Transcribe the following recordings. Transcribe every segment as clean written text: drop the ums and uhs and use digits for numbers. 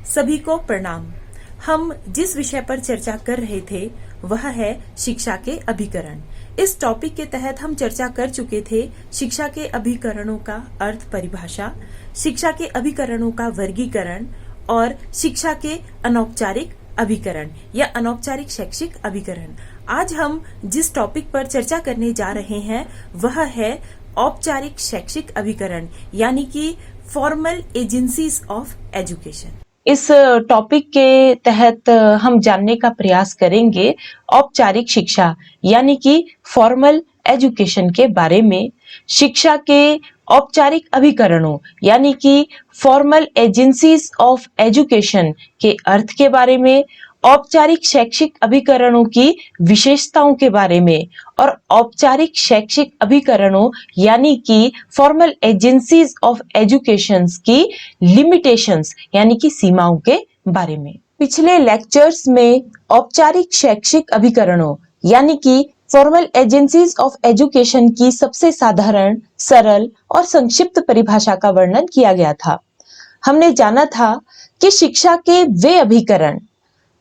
सभी को प्रणाम। हम जिस विषय पर चर्चा कर रहे थे वह है शिक्षा के अभिकरण। इस टॉपिक के तहत हम चर्चा कर चुके थे शिक्षा के अभिकरणों का अर्थ परिभाषा, शिक्षा के अभिकरणों का वर्गीकरण और शिक्षा के अनौपचारिक अभिकरण या अनौपचारिक शैक्षिक अभिकरण। आज हम जिस टॉपिक पर चर्चा करने जा रहे हैं वह है औपचारिक शैक्षिक अभिकरण यानी कि फॉर्मल एजेंसीज ऑफ एजुकेशन। इस टॉपिक के तहत हम जानने का प्रयास करेंगे औपचारिक शिक्षा यानी कि फॉर्मल एजुकेशन के बारे में, शिक्षा के औपचारिक अभिकरणों यानी कि फॉर्मल एजेंसीज ऑफ एजुकेशन के अर्थ के बारे में, औपचारिक शैक्षिक अभिकरणों की विशेषताओं के बारे में और औपचारिक शैक्षिक अभिकरणों यानी कि फॉर्मल एजेंसीज ऑफ एजुकेशन की लिमिटेशंस यानी कि सीमाओं के बारे में। पिछले लेक्चर्स में औपचारिक शैक्षिक अभिकरणों यानी कि फॉर्मल एजेंसीज ऑफ एजुकेशन की सबसे साधारण, सरल और संक्षिप्त परिभाषा का वर्णन किया गया था। हमने जाना था कि शिक्षा के वे अभिकरण,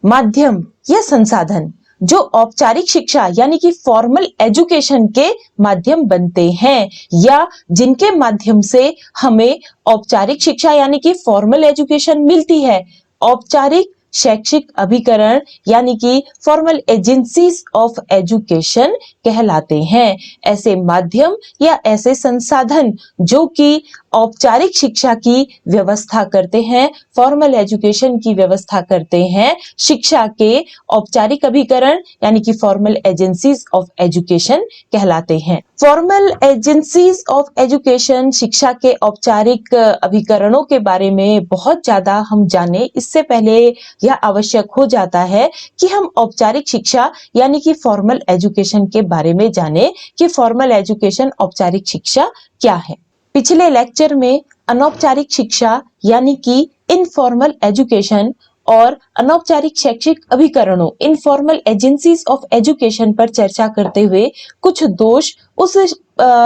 माध्यम या संसाधन जो औपचारिक शिक्षा यानी कि फॉर्मल एजुकेशन के माध्यम बनते हैं या जिनके माध्यम से हमें औपचारिक शिक्षा यानी कि फॉर्मल एजुकेशन मिलती है, औपचारिक शैक्षिक अभिकरण यानी कि फॉर्मल एजेंसीज ऑफ एजुकेशन कहलाते हैं। ऐसे माध्यम या ऐसे संसाधन जो कि औपचारिक शिक्षा की व्यवस्था करते हैं, फॉर्मल एजुकेशन की व्यवस्था करते हैं, शिक्षा के औपचारिक अभिकरण यानी कि फॉर्मल एजेंसीज ऑफ एजुकेशन कहलाते हैं। फॉर्मल एजेंसीज ऑफ एजुकेशन शिक्षा के औपचारिक अभिकरणों के बारे में बहुत ज्यादा हम जाने, इससे पहले यह आवश्यक हो जाता है कि हम औपचारिक शिक्षा यानी कि फॉर्मल एजुकेशन के बारे में जाने कि फॉर्मल एजुकेशन औपचारिक शिक्षा क्या है। पिछले लेक्चर में अनौपचारिक शिक्षा यानी कि इनफॉर्मल एजुकेशन और अनौपचारिक शैक्षिक अभिकरणों इनफॉर्मल एजेंसीज ऑफ एजुकेशन पर चर्चा करते हुए कुछ दोष उस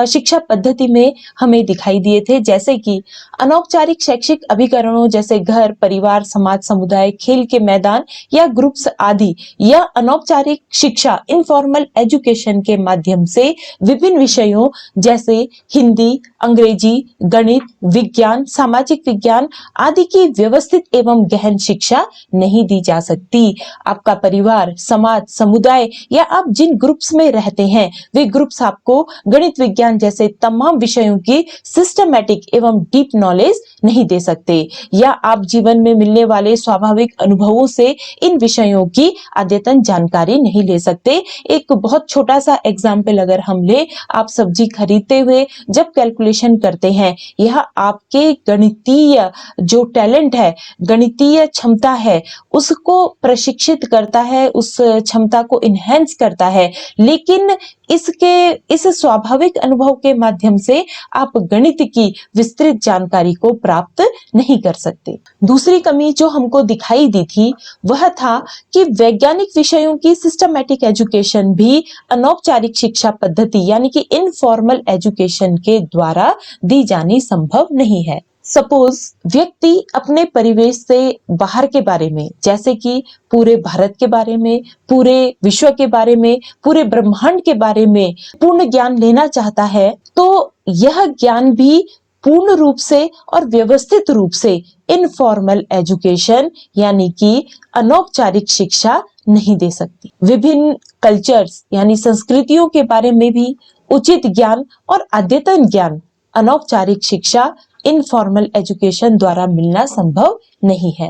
शिक्षा पद्धति में हमें दिखाई दिए थे, जैसे कि अनौपचारिक शैक्षिक अभिकरणों जैसे घर, परिवार, समाज, समुदाय, खेल के मैदान या ग्रुप्स आदि, या अनौपचारिक शिक्षा इनफॉर्मल एजुकेशन के माध्यम से विभिन्न विषयों जैसे हिंदी, अंग्रेजी, गणित, विज्ञान, सामाजिक विज्ञान आदि की व्यवस्थित एवं गहन शिक्षा नहीं दी जा सकती। आपका परिवार, समाज, समुदाय या आप जिन ग्रुप्स में रहते हैं वे ग्रुप्स आपको गणित, विज्ञान जैसे तमाम विषयों की सिस्टमैटिक एवं डीप नॉलेज नहीं दे सकते, या आप जीवन में मिलने वाले स्वाभाविक अनुभवों से इन विषयों की अद्यतन जानकारी नहीं ले सकते। एक बहुत छोटा सा एग्जाम्पल अगर हम ले, आप सब्जी खरीदते हुए जब कैलकुलेशन करते हैं, यह आपके गणितीय जो टैलेंट है, गणितीय क्षमता है, उसको प्रशिक्षित करता है, उस क्षमता को इनहेंस करता है, लेकिन इस स्वाभाविक अनुभव के माध्यम से आप गणित की विस्तृत जानकारी को प्राप्त नहीं कर सकते। दूसरी कमी जो हमको दिखाई दी थी वह था कि वैज्ञानिक विषयों की सिस्टमैटिक एजुकेशन भी अनौपचारिक शिक्षा पद्धति यानी कि इनफॉर्मल एजुकेशन के द्वारा दी जानी संभव नहीं है। सपोज व्यक्ति अपने परिवेश से बाहर के बारे में, जैसे कि पूरे भारत के बारे में, पूरे विश्व के बारे में, पूरे ब्रह्मांड के बारे में पूर्ण ज्ञान लेना चाहता है, तो यह ज्ञान भी पूर्ण रूप से और व्यवस्थित रूप से इनफॉर्मल एजुकेशन यानी कि अनौपचारिक शिक्षा नहीं दे सकती। विभिन्न कल्चर्स यानी संस्कृतियों के बारे में भी उचित ज्ञान और अद्यतन ज्ञान अनौपचारिक शिक्षा इनफॉर्मल एजुकेशन द्वारा मिलना संभव नहीं है।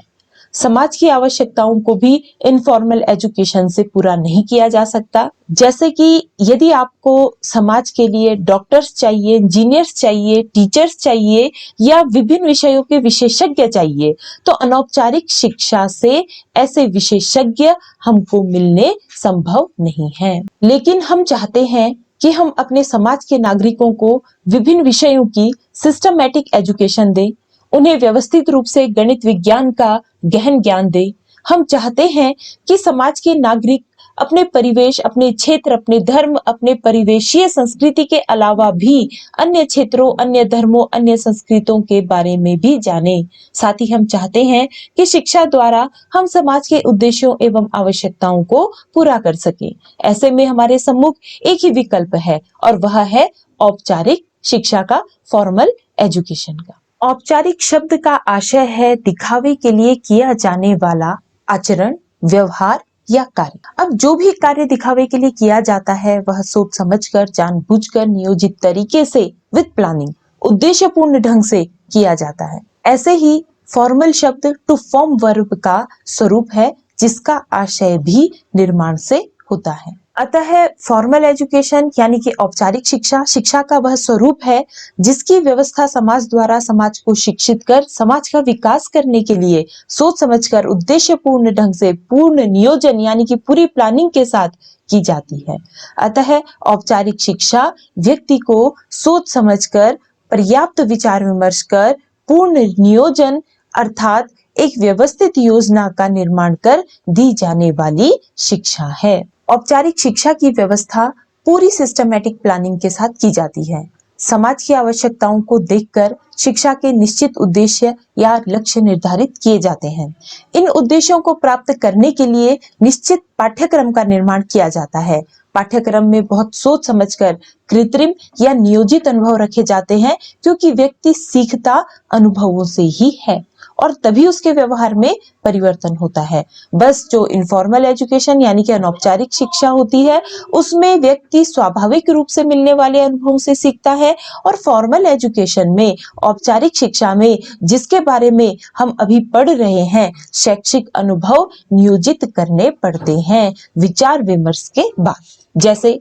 समाज की आवश्यकताओं को भी इनफॉर्मल एजुकेशन से पूरा नहीं किया जा सकता, जैसे कि यदि आपको समाज के लिए डॉक्टर्स चाहिए, इंजीनियर्स चाहिए, टीचर्स चाहिए या विभिन्न विषयों के विशेषज्ञ चाहिए, तो अनौपचारिक शिक्षा से ऐसे विशेषज्ञ हमको मिलने संभव नहीं है। लेकिन हम चाहते हैं कि हम अपने समाज के नागरिकों को विभिन्न विषयों की सिस्टमैटिक एजुकेशन दें, उन्हें व्यवस्थित रूप से गणित विज्ञान का गहन ज्ञान दें। हम चाहते हैं कि समाज के नागरिक अपने परिवेश, अपने क्षेत्र, अपने धर्म, अपने परिवेशीय संस्कृति के अलावा भी अन्य क्षेत्रों, अन्य धर्मों, अन्य संस्कृतियों के बारे में भी जाने। साथ ही हम चाहते हैं कि शिक्षा द्वारा हम समाज के उद्देश्यों एवं आवश्यकताओं को पूरा कर सके। ऐसे में हमारे सम्मुख एक ही विकल्प है और वह है औपचारिक शिक्षा का, फॉर्मल एजुकेशन का। औपचारिक शब्द का आशय है दिखावे के लिए किया जाने वाला आचरण, व्यवहार या कार्य। अब जो भी कार्य दिखावे के लिए किया जाता है वह सोच समझकर, जानबूझकर, नियोजित तरीके से, विद प्लानिंग, उद्देश्यपूर्ण ढंग से किया जाता है। ऐसे ही फॉर्मल शब्द टू फॉर्म वर्ब का स्वरूप है जिसका आशय भी निर्माण से होता है। अतः फॉर्मल एजुकेशन यानी कि औपचारिक शिक्षा, शिक्षा का वह स्वरूप है जिसकी व्यवस्था समाज द्वारा समाज को शिक्षित कर समाज का विकास करने के लिए सोच समझकर, उद्देश्यपूर्ण ढंग से, पूर्ण नियोजन यानी कि पूरी प्लानिंग के साथ की जाती है। अतः औपचारिक शिक्षा व्यक्ति को सोच समझकर, पर्याप्त विचार विमर्श कर, पूर्ण नियोजन अर्थात एक व्यवस्थित योजना का निर्माण कर दी जाने वाली शिक्षा है। औपचारिक शिक्षा की व्यवस्था पूरी सिस्टमैटिक प्लानिंग के साथ की जाती है। समाज की आवश्यकताओं को देखकर शिक्षा के निश्चित उद्देश्य या लक्ष्य निर्धारित किए जाते हैं। इन उद्देश्यों को प्राप्त करने के लिए निश्चित पाठ्यक्रम का निर्माण किया जाता है। पाठ्यक्रम में बहुत सोच समझकर कृत्रिम या नियोजित अनुभव रखे जाते हैं क्योंकि व्यक्ति सीखता अनुभवों से ही है और तभी उसके व्यवहार में परिवर्तन होता है। बस जो इनफॉर्मल एजुकेशन यानी कि अनौपचारिक शिक्षा होती है उसमें व्यक्ति स्वाभाविक रूप से मिलने वाले अनुभवों से सीखता है और फॉर्मल एजुकेशन में, औपचारिक शिक्षा में जिसके बारे में हम अभी पढ़ रहे हैं, शैक्षिक अनुभव नियोजित करने पड़ते हैं विचार विमर्श के बाद। जैसे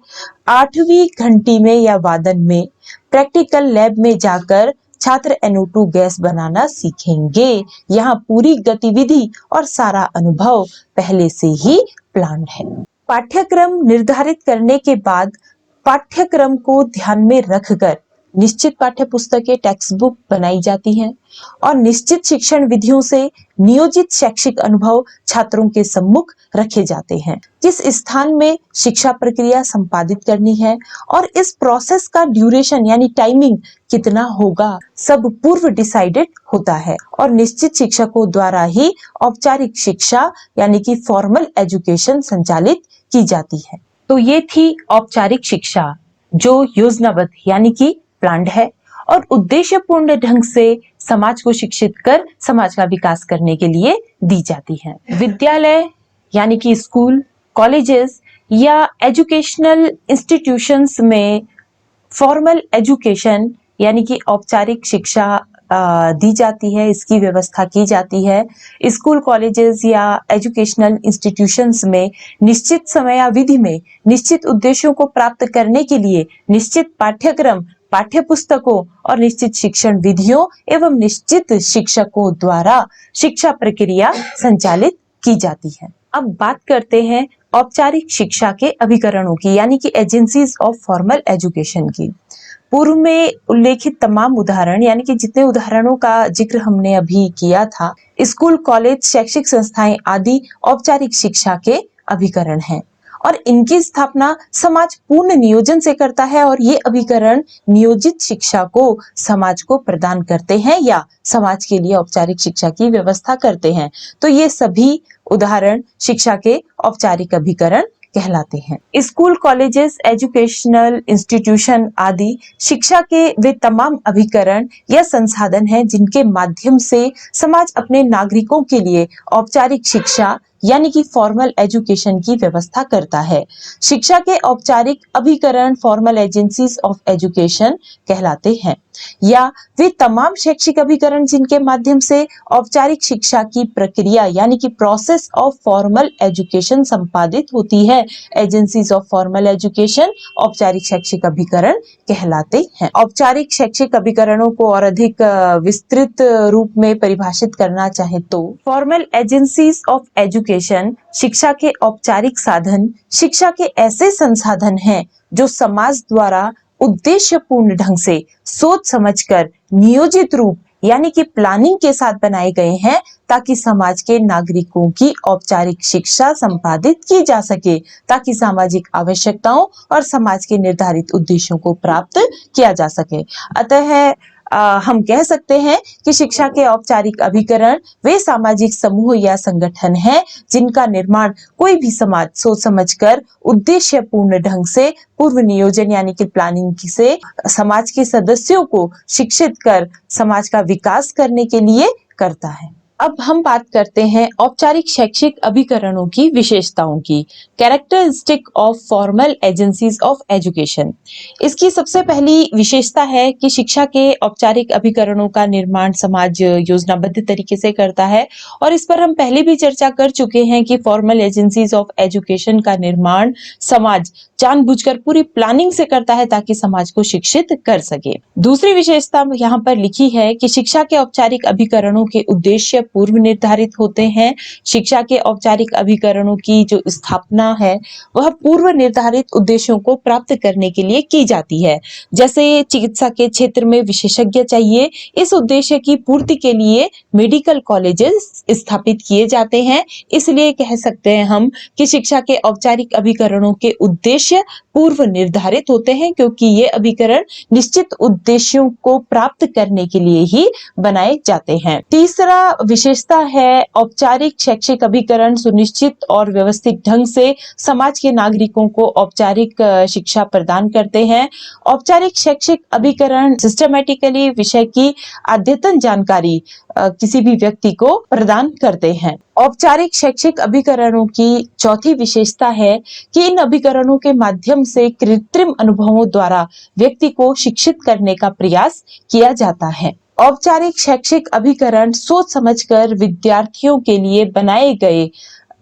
8वीं घंटी में या वादन में प्रैक्टिकल लैब में जाकर छात्र NO2 गैस बनाना सीखेंगे। यहाँ पूरी गतिविधि और सारा अनुभव पहले से ही प्लान है। पाठ्यक्रम निर्धारित करने के बाद पाठ्यक्रम को ध्यान में रखकर निश्चित पाठ्य पुस्तकें, टेक्स्ट बुक बनाई जाती हैं और निश्चित शिक्षण विधियों से नियोजित शैक्षिक अनुभव छात्रों के सम्मुख रखे जाते हैं। किस स्थान में शिक्षा प्रक्रिया संपादित करनी है और इस प्रोसेस का ड्यूरेशन यानी टाइमिंग कितना होगा, सब पूर्व डिसाइडेड होता है और निश्चित शिक्षकों द्वारा ही औपचारिक शिक्षा यानी कि फॉर्मल एजुकेशन संचालित की जाती है। तो ये थी औपचारिक शिक्षा जो योजनाबद्ध यानी कि प्लान्ड है और उद्देश्यपूर्ण ढंग से समाज को शिक्षित कर समाज का विकास करने के लिए दी जाती है। विद्यालय यानी कि स्कूल, कॉलेजेस या एजुकेशनल इंस्टीट्यूशंस में फॉर्मल एजुकेशन यानी कि औपचारिक शिक्षा दी जाती है, इसकी व्यवस्था की जाती है। स्कूल, कॉलेजेस या एजुकेशनल इंस्टीट्यूशंस में निश्चित समयावधि में निश्चित उद्देश्यों को प्राप्त करने के लिए निश्चित पाठ्यक्रम, पाठ्य पुस्तकों और निश्चित शिक्षण विधियों एवं निश्चित शिक्षकों द्वारा शिक्षा प्रक्रिया संचालित की जाती है। अब बात करते हैं औपचारिक शिक्षा के अभिकरणों की यानी कि एजेंसीज ऑफ फॉर्मल एजुकेशन की। पूर्व में उल्लेखित तमाम उदाहरण यानी कि जितने उदाहरणों का जिक्र हमने अभी किया था, स्कूल, कॉलेज, शैक्षिक संस्थाएं आदि औपचारिक शिक्षा के अभिकरण हैं और इनकी स्थापना समाज पूर्ण नियोजन से करता है और ये अभिकरण नियोजित शिक्षा को समाज को प्रदान करते हैं या समाज के लिए औपचारिक शिक्षा की व्यवस्था करते हैं। तो ये सभी उदाहरण शिक्षा के औपचारिक अभिकरण कहलाते हैं। स्कूल, कॉलेजेस, एजुकेशनल इंस्टीट्यूशन आदि शिक्षा के वे तमाम अभिकरण या संसाधन हैं जिनके माध्यम से समाज अपने नागरिकों के लिए औपचारिक शिक्षा यानी कि फॉर्मल एजुकेशन की व्यवस्था करता है। शिक्षा के औपचारिक अभिकरण फॉर्मल एजेंसीज ऑफ एजुकेशन कहलाते हैं या वे तमाम शैक्षिक अभिकरण जिनके माध्यम से औपचारिक शिक्षा की प्रक्रिया यानी कि प्रोसेस ऑफ फॉर्मल एजुकेशन संपादित होती है। एजेंसीज ऑफ फॉर्मल एजुकेशन औपचारिक शैक्षिक अभिकरण कहलाते हैं। औपचारिक शैक्षिक अभिकरणों को और अधिक विस्तृत रूप में परिभाषित करना चाहे तो फॉर्मल एजेंसीज ऑफ एजुकेशन शिक्षा के औपचारिक साधन, शिक्षा के ऐसे संसाधन हैं जो समाज द्वारा उद्देश्यपूर्ण ढंग से सोच समझकर नियोजित रूप यानी कि प्लानिंग के साथ बनाए गए हैं ताकि समाज के नागरिकों की औपचारिक शिक्षा संपादित की जा सके, ताकि सामाजिक आवश्यकताओं और समाज के निर्धारित उद्देश्यों को प्राप्त किया जा सके। अतः हम कह सकते हैं कि शिक्षा के औपचारिक अभिकरण वे सामाजिक समूह या संगठन हैं जिनका निर्माण कोई भी समाज सोच समझकर उद्देश्यपूर्ण ढंग से पूर्व नियोजन यानी कि प्लानिंग से समाज के सदस्यों को शिक्षित कर समाज का विकास करने के लिए करता है। अब हम बात करते हैं औपचारिक शैक्षिक अभिकरणों की विशेषताओं की। Characteristic of formal agencies of education. इसकी सबसे पहली विशेषता है कि शिक्षा के औपचारिक अभिकरणों का निर्माण समाज योजनाबद्ध तरीके से करता है, और इस पर हम पहले भी चर्चा कर चुके हैं कि फॉर्मल एजेंसीज ऑफ एजुकेशन का निर्माण समाज जानबूझकर पूरी प्लानिंग से करता है ताकि समाज को शिक्षित कर सके। दूसरी विशेषता यहाँ पर लिखी है कि शिक्षा के औपचारिक अभिकरणों के उद्देश्य पूर्व निर्धारित होते हैं। शिक्षा के औपचारिक अभिकरणों की जो स्थापना है वह पूर्व निर्धारित उद्देश्यों को प्राप्त करने के लिए की जाती है। जैसे चिकित्सा के क्षेत्र में विशेषज्ञ चाहिए, इस उद्देश्य की पूर्ति के लिए मेडिकल कॉलेजेस स्थापित किए जाते हैं। इसलिए कह सकते हैं हम कि शिक्षा के औपचारिक अभिकरणों के उद्देश्य पूर्व निर्धारित होते हैं, क्योंकि ये अभिकरण निश्चित उद्देश्यों को प्राप्त करने के लिए ही बनाए जाते हैं। तीसरा विशेषता है औपचारिक शैक्षिक अभिकरण सुनिश्चित और व्यवस्थित ढंग से समाज के नागरिकों को औपचारिक शिक्षा प्रदान करते हैं। औपचारिक शैक्षिक अभिकरण सिस्टमैटिकली विषय की अद्यतन जानकारी किसी भी व्यक्ति को प्रदान करते हैं। औपचारिक शैक्षिक अभिकरणों की चौथी विशेषता है कि इन अभिकरणों के माध्यम से कृत्रिम अनुभवों द्वारा व्यक्ति को शिक्षित करने का प्रयास किया जाता है। औपचारिक शैक्षिक अभिकरण सोच समझकर विद्यार्थियों के लिए बनाए गए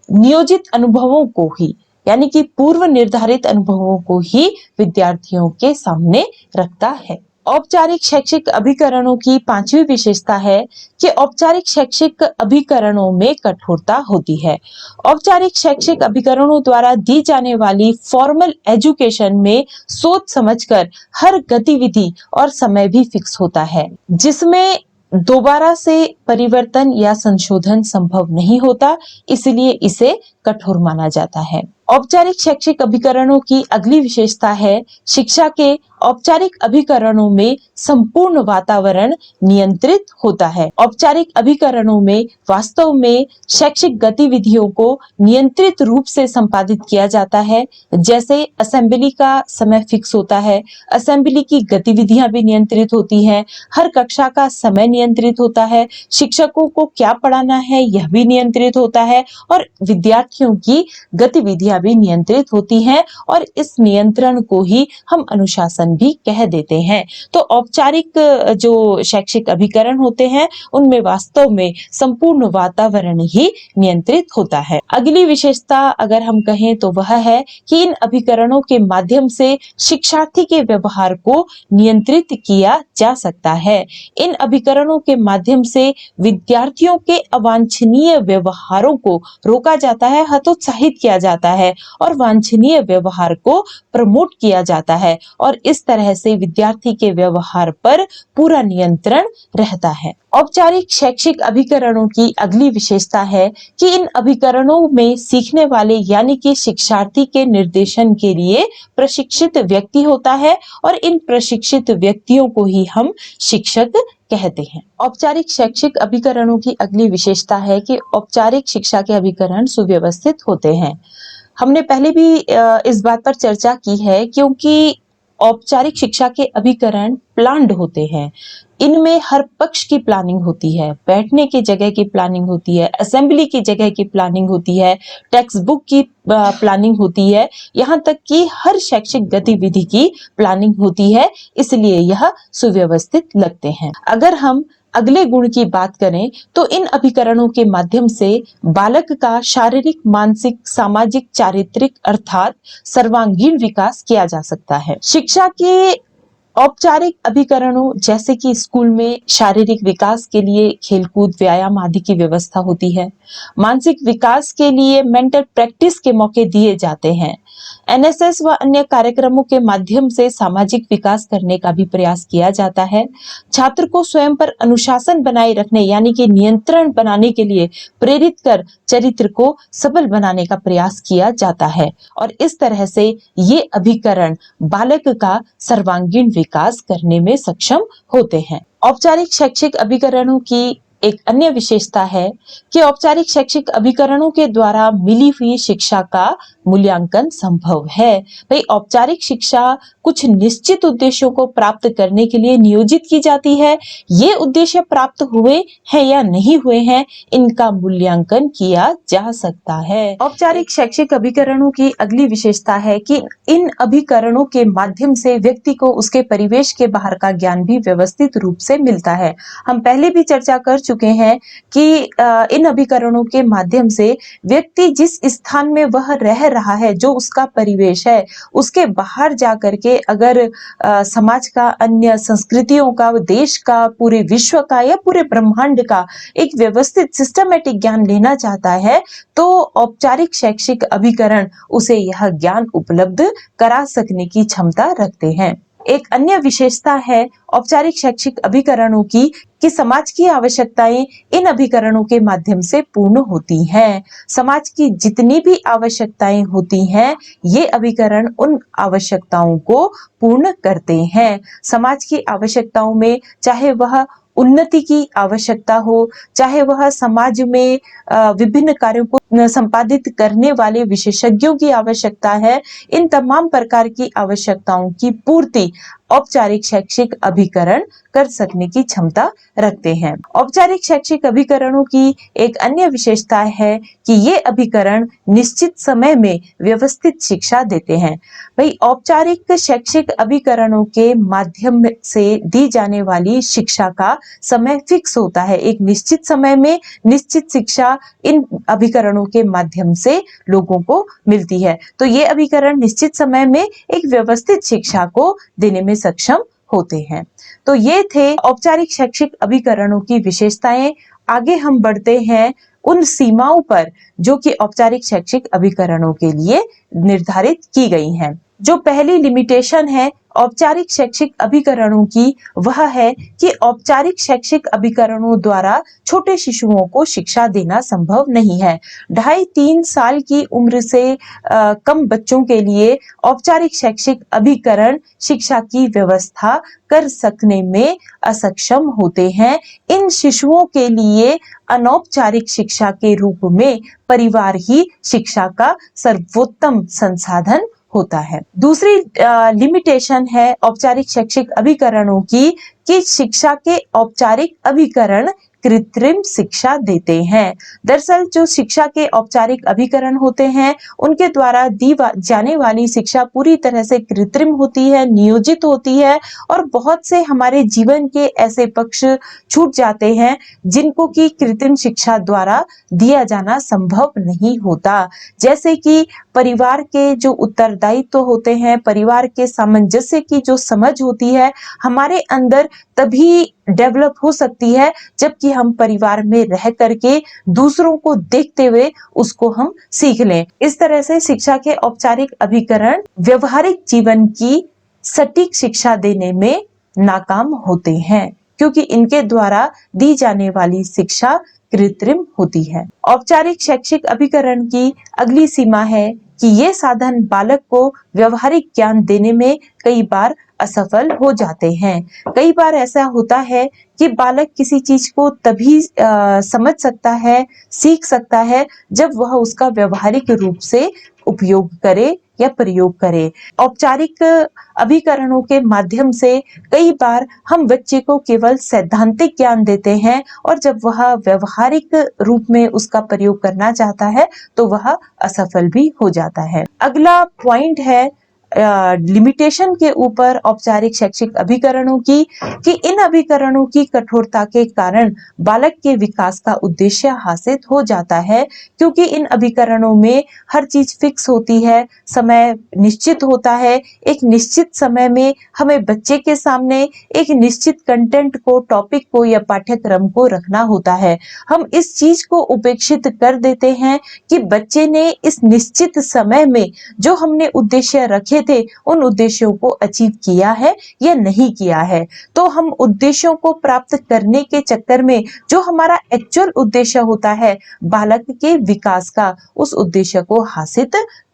नियोजित अनुभवों को ही, यानी कि पूर्व निर्धारित अनुभवों को ही विद्यार्थियों के सामने रखता है। औपचारिक शैक्षिक अभिकरणों की पांचवी विशेषता है कि औपचारिक शैक्षिक अभिकरणों में कठोरता होती है। औपचारिक शैक्षिक अभिकरणों द्वारा दी जाने वाली फॉर्मल एजुकेशन में सोच समझकर हर गतिविधि और समय भी फिक्स होता है, जिसमें दोबारा से परिवर्तन या संशोधन संभव नहीं होता, इसलिए इसे कठोर माना जाता है। औपचारिक शैक्षिक अभिकरणों की अगली विशेषता है शिक्षा के औपचारिक अभिकरणों में संपूर्ण वातावरण नियंत्रित होता है। औपचारिक अभिकरणों में वास्तव में शैक्षिक गतिविधियों को नियंत्रित रूप से संपादित किया जाता है। जैसे असेंबली का समय फिक्स होता है, असेंबली की गतिविधियां भी नियंत्रित होती हैं, हर कक्षा का समय नियंत्रित होता है, शिक्षकों को क्या पढ़ाना है यह भी नियंत्रित होता है, और विद्यार्थियों की गतिविधियां भी नियंत्रित होती हैं, और इस नियंत्रण को ही हम अनुशासन भी कह देते हैं। तो औपचारिक जो शैक्षिक अभिकरण होते हैं उनमें वास्तव में संपूर्ण वातावरण ही नियंत्रित होता है। अगली विशेषता अगर हम कहें तो वह है कि इन अभिकरणों के माध्यम से शिक्षार्थी के व्यवहार को नियंत्रित किया जा सकता है। इन अभिकरणों के माध्यम से विद्यार्थियों के अवांछनीय व्यवहारों को रोका जाता है, हतोत्साहित किया जाता है और वांछनीय व्यवहार को प्रमोट किया जाता है, और इस तरह से विद्यार्थी के व्यवहार पर पूरा नियंत्रण रहता है। औपचारिक शैक्षिक अभिकरणों की अगली विशेषता है कि इन अभिकरणों में सीखने वाले यानी कि शिक्षार्थी के निर्देशन के लिए प्रशिक्षित व्यक्ति होता है, और इन प्रशिक्षित व्यक्तियों को ही हम शिक्षक कहते हैं। औपचारिक शैक्षिक अभिकरणों की अगली विशेषता है कि औपचारिक शिक्षा के अभिकरण सुव्यवस्थित होते हैं। हमने पहले भी इस बात पर चर्चा की है, क्योंकि औपचारिक शिक्षा के अभिकरण प्लान्ड होते हैं। इनमें हर पक्ष की प्लानिंग होती है, बैठने की जगह की प्लानिंग होती है, असेंबली की जगह की प्लानिंग होती है, टेक्स्ट बुक की प्लानिंग होती है, यहाँ तक कि हर शैक्षिक गतिविधि की प्लानिंग होती है, इसलिए यह सुव्यवस्थित लगते हैं। अगर हम अगले गुण की बात करें तो इन अभिकरणों के माध्यम से बालक का शारीरिक, मानसिक, सामाजिक, चारित्रिक अर्थात सर्वांगीण विकास किया जा सकता है। शिक्षा के औपचारिक अभिकरणों जैसे कि स्कूल में शारीरिक विकास के लिए खेलकूद, व्यायाम आदि की व्यवस्था होती है। मानसिक विकास के लिए मेंटल प्रैक्टिस के मौके दिए जाते हैं। एनएसएस व अन्य कार्यक्रमों के माध्यम से सामाजिक विकास करने का भी प्रयास किया जाता है। छात्र को स्वयं पर अनुशासन बनाए रखने यानी कि नियंत्रण बनाने के लिए प्रेरित कर चरित्र को सबल बनाने का प्रयास किया जाता है और इस तरह से ये अभिकरण बालक का सर्वांगीण विकास करने में सक्षम होते हैं। औपचारिक शैक्षिक अभिकरणों की एक अन्य विशेषता है कि औपचारिक शैक्षिक अभिकरणों के द्वारा मिली हुई शिक्षा का मूल्यांकन संभव है। भाई औपचारिक शिक्षा कुछ निश्चित उद्देश्यों को प्राप्त करने के लिए नियोजित की जाती है। ये उद्देश्य प्राप्त हुए हैं या नहीं हुए हैं, इनका मूल्यांकन किया जा सकता है। औपचारिक शैक्षिक अभिकरणों की अगली विशेषता है कि इन अभिकरणों के माध्यम से व्यक्ति को उसके परिवेश के बाहर का ज्ञान भी व्यवस्थित रूप से मिलता है। हम पहले भी चर्चा कर चुके हैं कि इन अभिकरणों के माध्यम से व्यक्ति जिस स्थान में वह रह रहा है, जो उसका परिवेश है, उसके बाहर जाकर के अगर समाज का, अन्य संस्कृतियों का, देश का, पूरे विश्व का या पूरे ब्रह्मांड का एक व्यवस्थित सिस्टमैटिक ज्ञान लेना चाहता है तो औपचारिक शैक्षिक अभिकरण उसे यह ज्ञान उपलब्ध करा सकने की क्षमता रखते हैं। एक अन्य विशेषता है औपचारिक शैक्षिक अभिकरणों की कि समाज की आवश्यकताएं इन अभिकरणों के माध्यम से पूर्ण होती हैं। समाज की जितनी भी आवश्यकताएं होती हैं, ये अभिकरण उन आवश्यकताओं को पूर्ण करते हैं। समाज की आवश्यकताओं में चाहे वह उन्नति की आवश्यकता हो, चाहे वह समाज में विभिन्न कार्यों को संपादित करने वाले विशेषज्ञों की आवश्यकता है, इन तमाम प्रकार की आवश्यकताओं की पूर्ति औपचारिक शैक्षिक अभिकरण कर सकने की क्षमता रखते हैं। औपचारिक शैक्षिक अभिकरणों की एक अन्य विशेषता है कि ये अभिकरण निश्चित समय में व्यवस्थित शिक्षा देते हैं। भाई औपचारिक शैक्षिक अभिकरणों के माध्यम से दी जाने वाली शिक्षा का समय फिक्स होता है। एक निश्चित समय में निश्चित शिक्षा इन अभिकरणों के माध्यम से लोगों को मिलती है। तो ये अभिकरण निश्चित समय में एक व्यवस्थित शिक्षा को देने में सक्षम होते हैं। तो ये थे औपचारिक शैक्षिक अभिकरणों की विशेषताएं। आगे हम बढ़ते हैं उन सीमाओं पर जो कि औपचारिक शैक्षिक अभिकरणों के लिए निर्धारित की गई हैं। जो पहली लिमिटेशन है औपचारिक शैक्षिक अभिकरणों की, वह है कि औपचारिक शैक्षिक अभिकरणों द्वारा छोटे शिशुओं को शिक्षा देना संभव नहीं है। 2.5-3 साल की उम्र से कम बच्चों के लिए औपचारिक शैक्षिक अभिकरण शिक्षा की व्यवस्था कर सकने में असक्षम होते हैं। इन शिशुओं के लिए अनौपचारिक शिक्षा के रूप में परिवार ही शिक्षा का सर्वोत्तम संसाधन होता है। दूसरी लिमिटेशन है औपचारिक शैक्षिक अभिकरणों की कि शिक्षा के औपचारिक अभिकरण कृत्रिम शिक्षा देते हैं। दरअसल जो शिक्षा के औपचारिक अभिकरण होते हैं, उनके द्वारा दी जाने वाली शिक्षा पूरी तरह से कृत्रिम होती है, नियोजित होती है और बहुत से हमारे जीवन के ऐसे पक्ष छूट जाते हैं जिनको कि कृत्रिम शिक्षा द्वारा दिया जाना संभव नहीं होता। जैसे कि परिवार के जो उत्तरदायित्व होते हैं, परिवार के सामंजस्य की जो समझ होती है, हमारे अंदर तभी डेवलप हो सकती है जबकि हम परिवार में रह करके दूसरों को देखते हुए उसको हम सीख लें। इस तरह से शिक्षा के औपचारिक अभिकरण व्यवहारिक जीवन की सटीक शिक्षा देने में नाकाम होते हैं क्योंकि इनके द्वारा दी जाने वाली शिक्षा कृत्रिम होती है। औपचारिक शैक्षिक अभिकरण की अगली सीमा है कि ये साधन बालक को व्यवहारिक ज्ञान देने में कई बार असफल हो जाते हैं। कई बार ऐसा होता है कि बालक किसी चीज को तभी समझ सकता है, सीख सकता है जब वह उसका व्यवहारिक रूप से उपयोग करे या प्रयोग करे। औपचारिक अभिकरणों के माध्यम से कई बार हम बच्चे को केवल सैद्धांतिक ज्ञान देते हैं और जब वह व्यवहारिक रूप में उसका प्रयोग करना चाहता है तो वह असफल भी हो जाता है। अगला पॉइंट है लिमिटेशन के ऊपर औपचारिक शैक्षिक अभिकरणों की, कि इन अभिकरणों की कठोरता के कारण बालक के विकास का उद्देश्य हासिल हो जाता है, क्योंकि इन अभिकरणों में हर चीज फिक्स होती है, समय निश्चित होता है। एक निश्चित समय में हमें बच्चे के सामने एक निश्चित कंटेंट को, टॉपिक को या पाठ्यक्रम को रखना होता है। हम इस चीज को उपेक्षित कर देते हैं कि बच्चे ने इस निश्चित समय में जो हमने उद्देश्य रखे थे उन उद्देश्यों को अचीव किया है या नहीं किया है। तो हम उद्देश्यों को प्राप्त करने के चक्कर में जो हमारा एक्चुअल उद्देश्य होता है बालक के विकास का, उस उद्देश्य को हासिल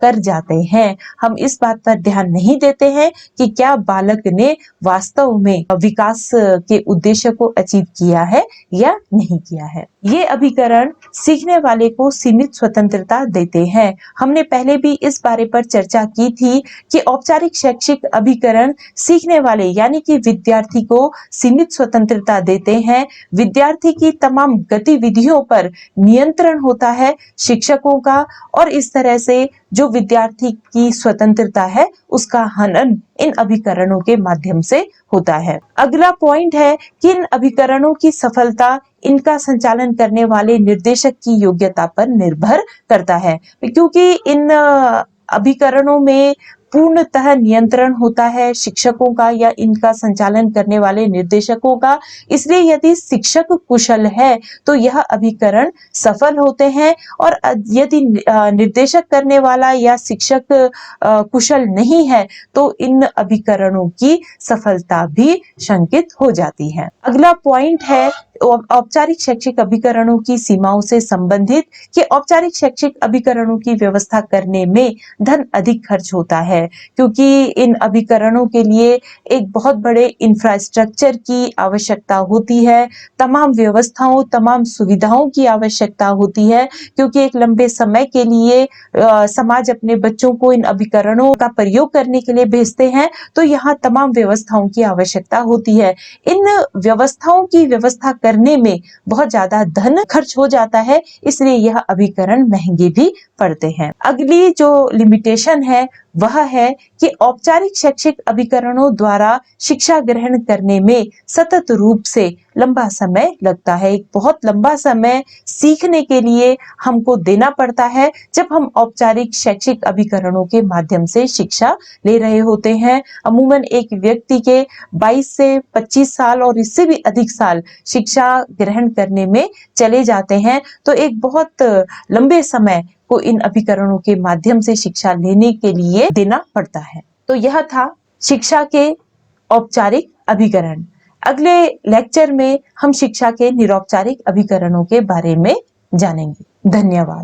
कर जाते हैं। हम इस बात पर ध्यान नहीं देते हैं कि क्या बालक ने वास्तव में विकास के उद्देश्य को अचीव किया है या नहीं किया है। ये अभिकरण सीखने वाले को सीमित स्वतंत्रता देते हैं। हमने पहले भी इस बारे पर चर्चा की थी कि औपचारिक शैक्षिक अभिकरण सीखने वाले यानी कि विद्यार्थी को सीमित स्वतंत्रता देते हैं। विद्यार्थी की तमाम गतिविधियों पर नियंत्रण होता है शिक्षकों का, और इस तरह से जो विद्यार्थी की स्वतंत्रता है उसका हनन इन अभिकरणों के माध्यम से होता है। अगला पॉइंट है कि इन अभिकरणों की सफलता इनका संचालन करने वाले निर्देशक की योग्यता पर निर्भर करता है, क्योंकि इन अभिकरणों में पूर्णतः नियंत्रण होता है शिक्षकों का या इनका संचालन करने वाले निर्देशकों का। इसलिए यदि शिक्षक कुशल है तो यह अभिकरण सफल होते हैं, और यदि निर्देशक करने वाला या शिक्षक कुशल नहीं है तो इन अभिकरणों की सफलता भी शंकित हो जाती है। अगला पॉइंट है औपचारिक शैक्षिक अभिकरणों की सीमाओं से संबंधित, कि औपचारिक शैक्षिक अभिकरणों की व्यवस्था करने में धन अधिक खर्च होता है, क्योंकि इन अभिकरणों के लिए एक बहुत बड़े इंफ्रास्ट्रक्चर की आवश्यकता होती है, तमाम व्यवस्थाओं, तमाम सुविधाओं की आवश्यकता होती है, क्योंकि एक लंबे समय के लिए समाज अपने बच्चों को इन अभिकरणों का प्रयोग करने के लिए भेजते हैं, तो यहाँ तमाम व्यवस्थाओं की आवश्यकता होती है। इन व्यवस्थाओं की व्यवस्था करने में बहुत ज्यादा धन खर्च हो जाता है, इसलिए यह अभिकरण महंगे भी पड़ते हैं। अगली जो लिमिटेशन है वह है कि औपचारिक शैक्षिक अभिकरणों द्वारा शिक्षा ग्रहण करने में सतत रूप से लंबा समय लगता है। एक बहुत लंबा समय सीखने के लिए हमको देना पड़ता है जब हम औपचारिक शैक्षिक अभिकरणों के माध्यम से शिक्षा ले रहे होते हैं। अमूमन एक व्यक्ति के 22 से 25 साल और इससे भी अधिक साल शिक्षा ग्रहण करने में चले जाते हैं, तो एक बहुत लंबे समय को इन अभिकरणों के माध्यम से शिक्षा लेने के लिए देना पड़ता है। तो यह था शिक्षा के औपचारिक अभिकरण। अगले लेक्चर में हम शिक्षा के निरौपचारिक अभिकरणों के बारे में जानेंगे। धन्यवाद।